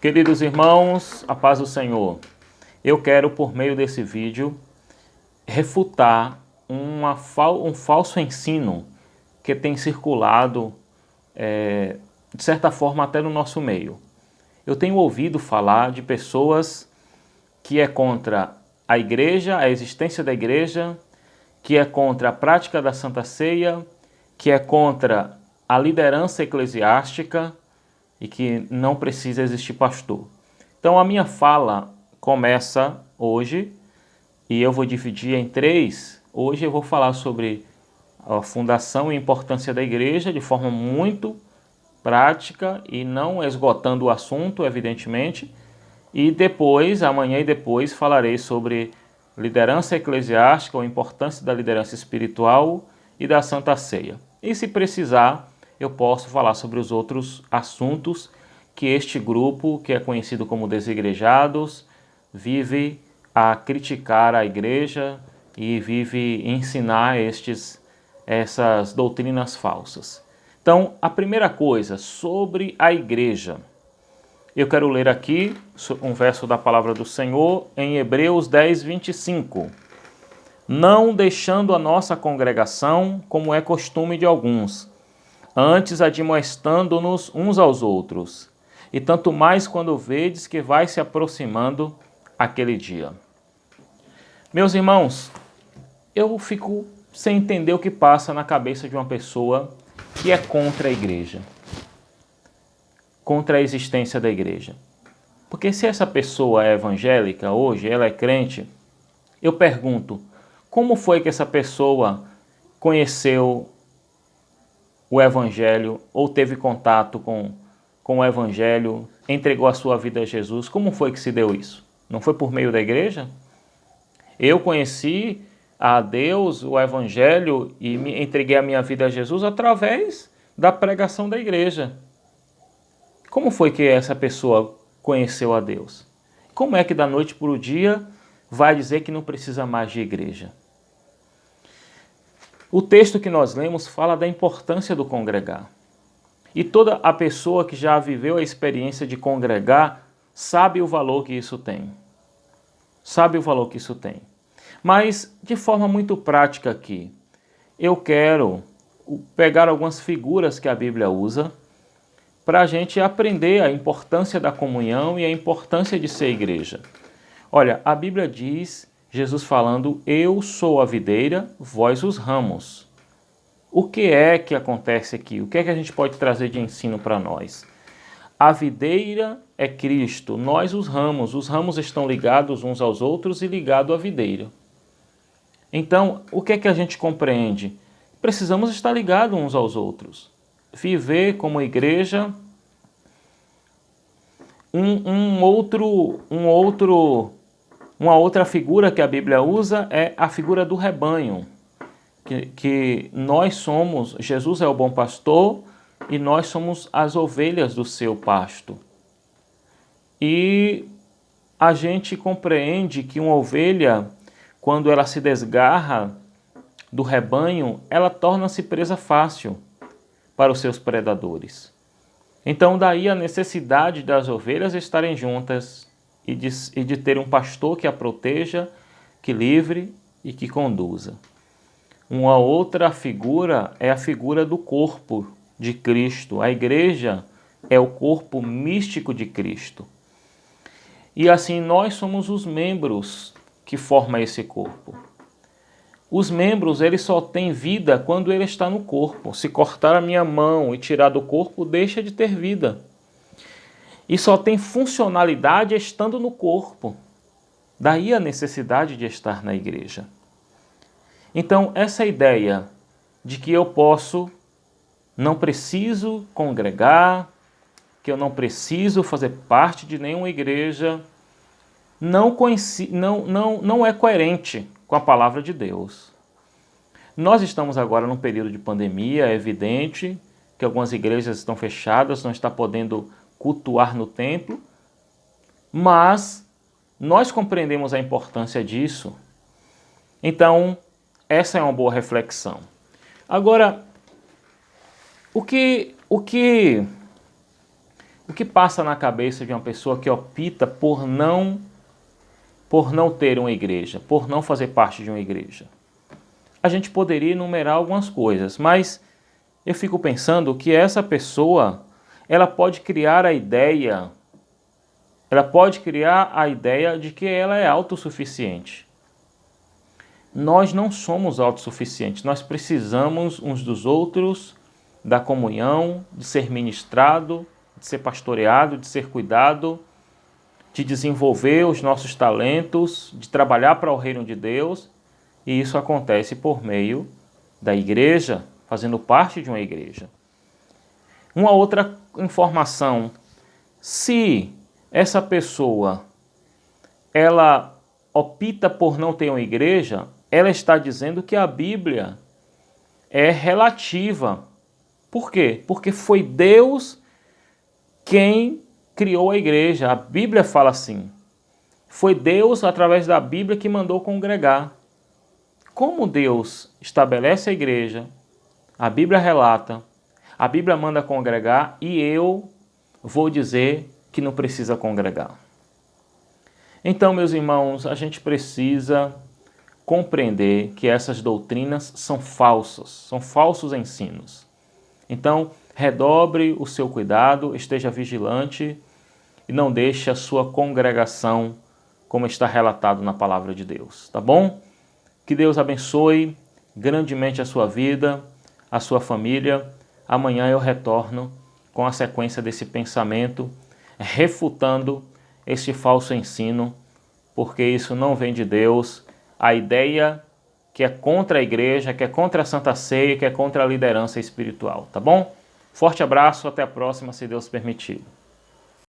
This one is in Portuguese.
Queridos irmãos, a paz do Senhor. Eu quero, por meio desse vídeo, refutar um falso ensino que tem circulado, de certa forma, até no nosso meio. Eu tenho ouvido falar de pessoas que é contra a igreja, a existência da igreja, que é contra a prática da Santa Ceia, que é contra a liderança eclesiástica e que não precisa existir pastor. Então a minha fala começa hoje e eu vou dividir em três. Hoje eu vou falar sobre a fundação e importância da igreja de forma muito prática e não esgotando o assunto, evidentemente. E depois, amanhã e depois, falarei sobre liderança eclesiástica, a importância da liderança espiritual e da Santa Ceia. E se precisar, eu posso falar sobre os outros assuntos que este grupo, que é conhecido como desigrejados, vive a criticar a igreja e vive ensinar essas doutrinas falsas. Então, a primeira coisa sobre a igreja. Eu quero ler aqui um verso da palavra do Senhor em Hebreus 10, 25. Não deixando a nossa congregação, como é costume de alguns, antes admoestando-nos uns aos outros, e tanto mais quando vedes que vai se aproximando aquele dia. Meus irmãos, eu fico sem entender o que passa na cabeça de uma pessoa que é contra a igreja, contra a existência da igreja. Porque se essa pessoa é evangélica hoje, ela é crente, eu pergunto, como foi que essa pessoa conheceu o evangelho ou teve contato com o evangelho, entregou a sua vida a Jesus? Como foi que se deu isso? Não foi por meio da igreja? Eu conheci a Deus, o evangelho e me entreguei a minha vida a Jesus através da pregação da igreja. Como foi que essa pessoa conheceu a Deus? Como é que da noite para o dia vai dizer que não precisa mais de igreja? O texto que nós lemos fala da importância do congregar. E toda a pessoa que já viveu a experiência de congregar sabe o valor que isso tem. Sabe o valor que isso tem. Mas, de forma muito prática aqui, eu quero pegar algumas figuras que a Bíblia usa para a gente aprender a importância da comunhão e a importância de ser igreja. Olha, a Bíblia diz, Jesus falando, eu sou a videira, vós os ramos. O que é que acontece aqui? O que é que a gente pode trazer de ensino para nós? A videira é Cristo, nós os ramos estão ligados uns aos outros e ligados à videira. Então, o que é que a gente compreende? Precisamos estar ligados uns aos outros. Viver como igreja. Uma outra figura que a Bíblia usa é a figura do rebanho. Que nós somos, Jesus é o bom pastor e nós somos as ovelhas do seu pasto. E a gente compreende que uma ovelha, quando ela se desgarra do rebanho, ela torna-se presa fácil para os seus predadores. Então daí a necessidade das ovelhas estarem juntas e de ter um pastor que a proteja, que livre e que conduza. Uma outra figura é a figura do corpo de Cristo. A igreja é o corpo místico de Cristo. E assim nós somos os membros que formam esse corpo. Os membros, eles só têm vida quando ele está no corpo. Se cortar a minha mão e tirar do corpo, deixa de ter vida. E só tem funcionalidade estando no corpo. Daí a necessidade de estar na igreja. Então, essa ideia de que eu não preciso congregar, que eu não preciso fazer parte de nenhuma igreja, não é coerente com a palavra de Deus. Nós estamos agora num período de pandemia, é evidente que algumas igrejas estão fechadas, não está podendo cultuar no templo, mas nós compreendemos a importância disso. Então, essa é uma boa reflexão. Agora, o que O que passa na cabeça de uma pessoa que opta por não ter uma igreja, por não fazer parte de uma igreja? A gente poderia enumerar algumas coisas, mas eu fico pensando que essa pessoa, ela pode criar a ideia de que ela é autossuficiente. Nós não somos autossuficientes, nós precisamos uns dos outros, da comunhão, de ser ministrado, de ser pastoreado, de ser cuidado, de desenvolver os nossos talentos, de trabalhar para o reino de Deus, e isso acontece por meio da igreja, fazendo parte de uma igreja. Uma outra informação, se essa pessoa, ela opta por não ter uma igreja, ela está dizendo que a Bíblia é relativa. Por quê? Porque foi Deus quem criou a igreja. A Bíblia fala assim. Foi Deus, através da Bíblia, que mandou congregar. Como Deus estabelece a igreja, a Bíblia relata, a Bíblia manda congregar e eu vou dizer que não precisa congregar. Então, meus irmãos, a gente precisa compreender que essas doutrinas são falsas, são falsos ensinos. Então, redobre o seu cuidado, esteja vigilante e não deixe a sua congregação como está relatado na palavra de Deus, tá bom? Que Deus abençoe grandemente a sua vida, a sua família. Amanhã eu retorno com a sequência desse pensamento, refutando este falso ensino, porque isso não vem de Deus. A ideia que é contra a igreja, que é contra a Santa Ceia, que é contra a liderança espiritual, tá bom? Forte abraço, até a próxima, se Deus permitir.